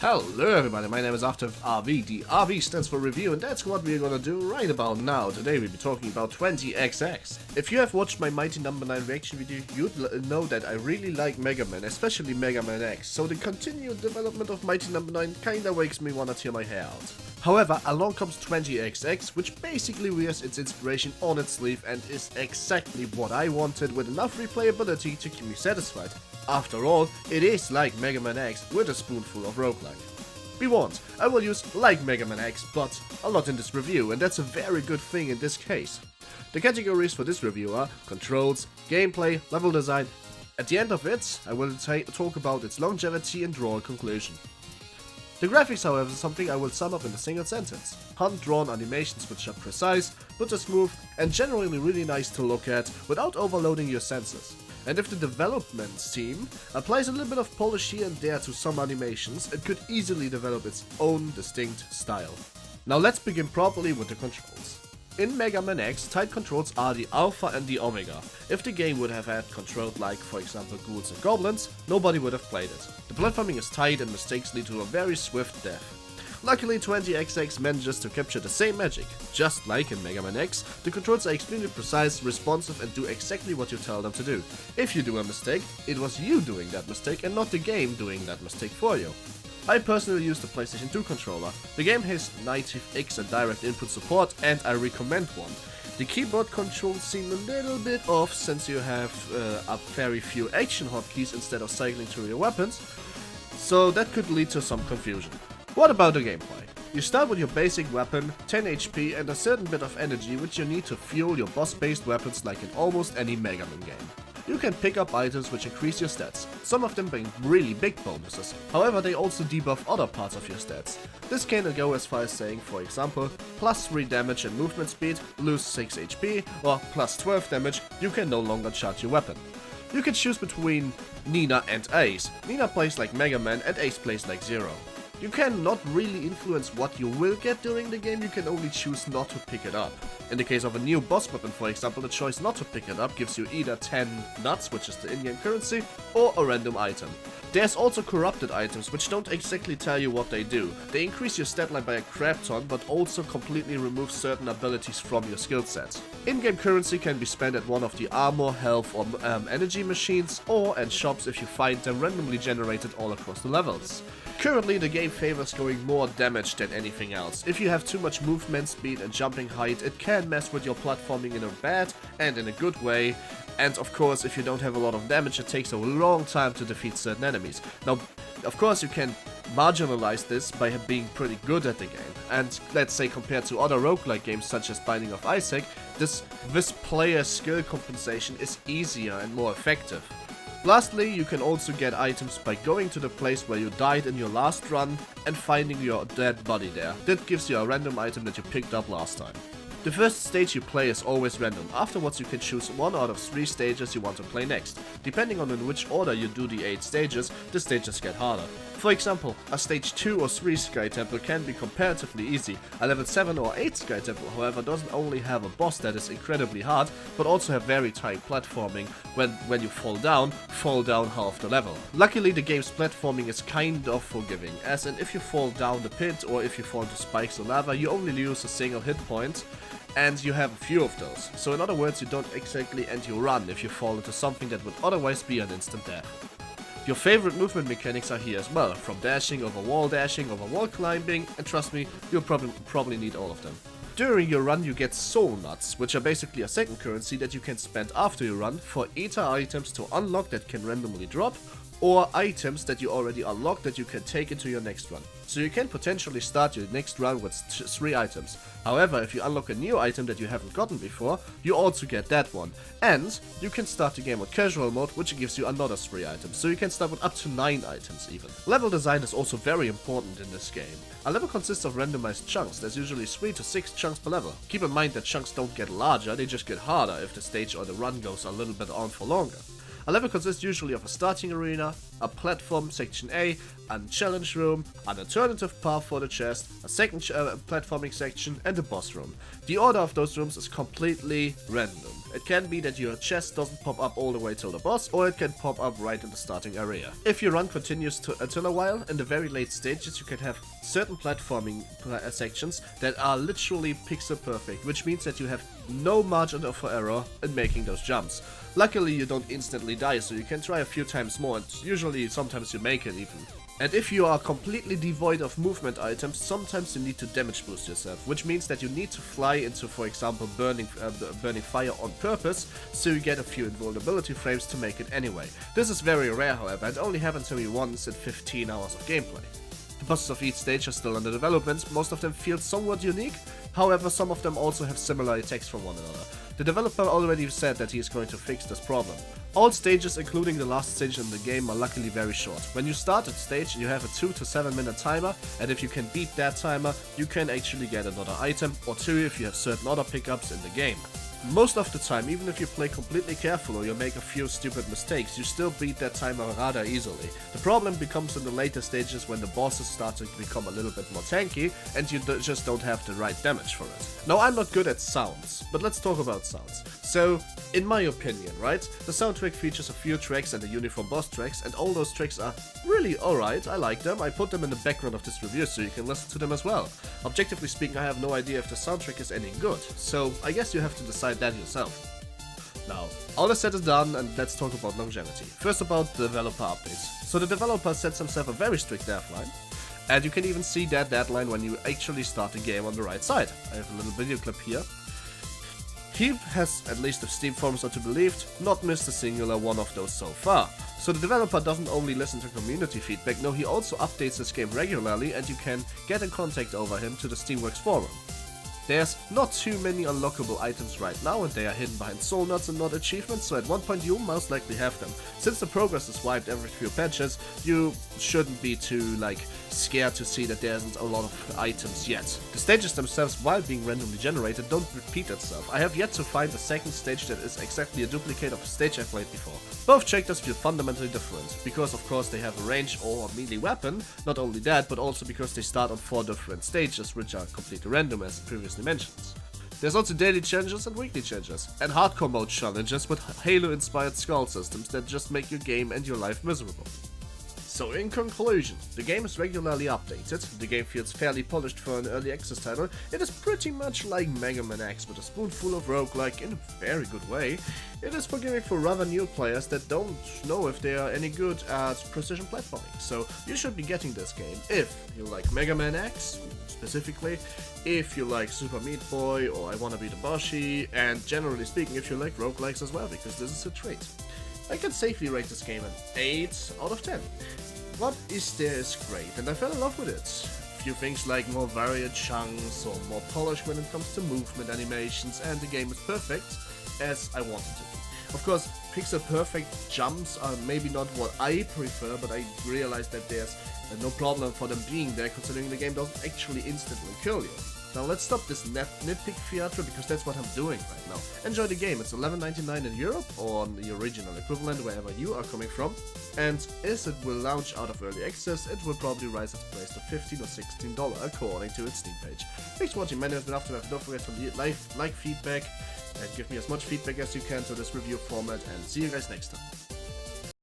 Hello everybody, my name is RV. The RV stands for review, and that's what we're gonna do right about now. Today we'll be talking about 20XX. If you have watched my Mighty Number 9 reaction video, you'd know that I really like Megaman, especially Megaman X, so the continued development of Mighty Number 9 kinda makes me wanna tear my hair out. However, along comes 20XX, which basically wears its inspiration on its sleeve and is exactly what I wanted, with enough replayability to keep me satisfied. After all, it is like Mega Man X with a spoonful of roguelike. Be warned, I will use like Mega Man X, but a lot in this review, and that's a very good thing in this case. The categories for this review are controls, gameplay, level design. At the end of it, I will talk about its longevity and draw a conclusion. The graphics, however, is something I will sum up in a single sentence. Hand-drawn animations which are precise, but are smooth, and generally really nice to look at without overloading your senses. And if the development team applies a little bit of polish here and there to some animations, it could easily develop its own distinct style. Now let's begin properly with the controls. In Mega Man X, tight controls are the alpha and the omega. If the game would have had controls like, for example, ghouls and goblins, nobody would have played it. The platforming is tight and mistakes lead to a very swift death. Luckily, 20XX manages to capture the same magic. Just like in Mega Man X, the controls are extremely precise, responsive, and do exactly what you tell them to do. If you do a mistake, it was you doing that mistake and not the game doing that mistake for you. I personally use the PlayStation 2 controller. The game has native X and direct input support, and I recommend one. The keyboard controls seem a little bit off since you have a very few action hotkeys instead of cycling through your weapons, so that could lead to some confusion. What about the gameplay? You start with your basic weapon, 10 HP and a certain bit of energy which you need to fuel your boss-based weapons like in almost any Mega Man game. You can pick up items which increase your stats, some of them bring really big bonuses, however they also debuff other parts of your stats. This can go as far as saying, for example, plus 3 damage and movement speed, lose 6 HP, or plus 12 damage, you can no longer charge your weapon. You can choose between Nina and Ace. Nina plays like Mega Man and Ace plays like Zero. You cannot really influence what you will get during the game, you can only choose not to pick it up. In the case of a new boss weapon, for example, the choice not to pick it up gives you either 10 nuts, which is the in-game currency, or a random item. There's also corrupted items, which don't exactly tell you what they do. They increase your stat line by a crap ton, but also completely remove certain abilities from your skill set. In-game currency can be spent at one of the armor, health, or energy machines, or at shops if you find them randomly generated all across the levels. Currently, the game favors going more damage than anything else. If you have too much movement speed and jumping height, it can mess with your platforming in a bad and in a good way. And of course, if you don't have a lot of damage, it takes a long time to defeat certain enemies. Now, of course, you can marginalize this by being pretty good at the game. And let's say compared to other roguelike games such as Binding of Isaac, this player skill compensation is easier and more effective. Lastly, you can also get items by going to the place where you died in your last run and finding your dead body there. That gives you a random item that you picked up last time. The first stage you play is always random. Afterwards you can choose one out of 3 stages you want to play next. Depending on in which order you do the 8 stages, the stages get harder. For example, a stage 2 or 3 Sky Temple can be comparatively easy. A level 7 or 8 Sky Temple, however, doesn't only have a boss that is incredibly hard, but also have very tight platforming. When you fall down half the level. Luckily, the game's platforming is kind of forgiving, as in if you fall down the pit or if you fall into spikes or lava, you only lose a single hit point, and you have a few of those. So in other words, you don't exactly end your run if you fall into something that would otherwise be an instant death. Your favorite movement mechanics are here as well, from dashing, over wall climbing, and trust me, you'll probably need all of them. During your run you get soul nuts, which are basically a second currency that you can spend after your run for either items to unlock that can randomly drop, or items that you already unlocked that you can take into your next run. So you can potentially start your next run with 3 items. However, if you unlock a new item that you haven't gotten before, you also get that one. And you can start the game with casual mode, which gives you another 3 items. So you can start with up to 9 items even. Level design is also very important in this game. A level consists of randomized chunks. There's usually 3 to 6 chunks per level. Keep in mind that chunks don't get larger, they just get harder if the stage or the run goes a little bit on for longer. A level consists usually of a starting arena, a platform, section A, a challenge room, an alternative path for the chest, a second platforming section, and a boss room. The order of those rooms is completely random. It can be that your chest doesn't pop up all the way till the boss, or it can pop up right in the starting area. If your run continues until a while, in the very late stages you can have certain platforming sections that are literally pixel perfect, which means that you have no margin for error in making those jumps. Luckily you don't instantly die, so you can try a few times more, and usually sometimes you make it even. And if you are completely devoid of movement items, sometimes you need to damage boost yourself, which means that you need to fly into, for example, burning fire on purpose, so you get a few invulnerability frames to make it anyway. This is very rare, however, and only happened to me once in 15 hours of gameplay. The bosses of each stage are still under development, most of them feel somewhat unique, however some of them also have similar attacks from one another. The developer already said that he is going to fix this problem. All stages, including the last stage in the game, are luckily very short. When you start a stage, you have a 2 to 7 minute timer, and if you can beat that timer, you can actually get another item, or 2 if you have certain other pickups in the game. Most of the time, even if you play completely careful or you make a few stupid mistakes, you still beat that timer rather easily. The problem becomes in the later stages when the bosses start to become a little bit more tanky and you just don't have the right damage for it. Now, I'm not good at sounds, but let's talk about sounds. So, in my opinion, right, the soundtrack features a few tracks and the uniform boss tracks, and all those tracks are really alright. I like them. I put them in the background of this review so you can listen to them as well. Objectively speaking, I have no idea if the soundtrack is any good, so I guess you have to decide that yourself. Now, all is said and done, and let's talk about longevity. First, about developer updates. So the developer sets himself a very strict deadline, and you can even see that deadline when you actually start the game on the right side. I have a little video clip here. He has, at least if Steam forums are to be believed, not missed a singular one of those so far. So the developer doesn't only listen to community feedback, no, he also updates this game regularly, and you can get in contact over him to the Steamworks forum. There's not too many unlockable items right now, and they are hidden behind soul nuts and not achievements, so at one point you'll most likely have them. Since the progress is wiped every few patches, you shouldn't be too, scared to see that there isn't a lot of items yet. The stages themselves, while being randomly generated, don't repeat itself. I have yet to find a second stage that is exactly a duplicate of a stage I played before. Both chapters feel fundamentally different, because of course they have a range or a melee weapon, not only that, but also because they start on 4 different stages, which are completely random as previously mentioned. There's also daily challenges and weekly challenges, and hardcore mode challenges with Halo-inspired skull systems that just make your game and your life miserable. So in conclusion, the game is regularly updated, the game feels fairly polished for an early access title, it is pretty much like Megaman X with a spoonful of roguelike in a very good way. It is forgiving for rather new players that don't know if they are any good at precision platforming, so you should be getting this game if you like Megaman X, specifically, if you like Super Meat Boy or I Wanna Be the Boshi, and generally speaking if you like roguelikes as well, because this is a treat. I can safely rate this game an 8 out of 10. What is there is great, and I fell in love with it. A few things like more varied chunks or more polish when it comes to movement animations, and the game is perfect as I want it to be. Of course, pixel perfect jumps are maybe not what I prefer, but I realize that there's no problem for them being there, considering the game doesn't actually instantly kill you. Now let's stop this nitpick theater, because that's what I'm doing right now. Enjoy the game, it's $11.99 in Europe, or on the original equivalent wherever you are coming from, and as it will launch out of early access, it will probably rise its price to $15 or $16 according to its Steam page. Thanks for watching, my name has been Aftermath, don't forget to like feedback, and give me as much feedback as you can to this review format, and see you guys next time.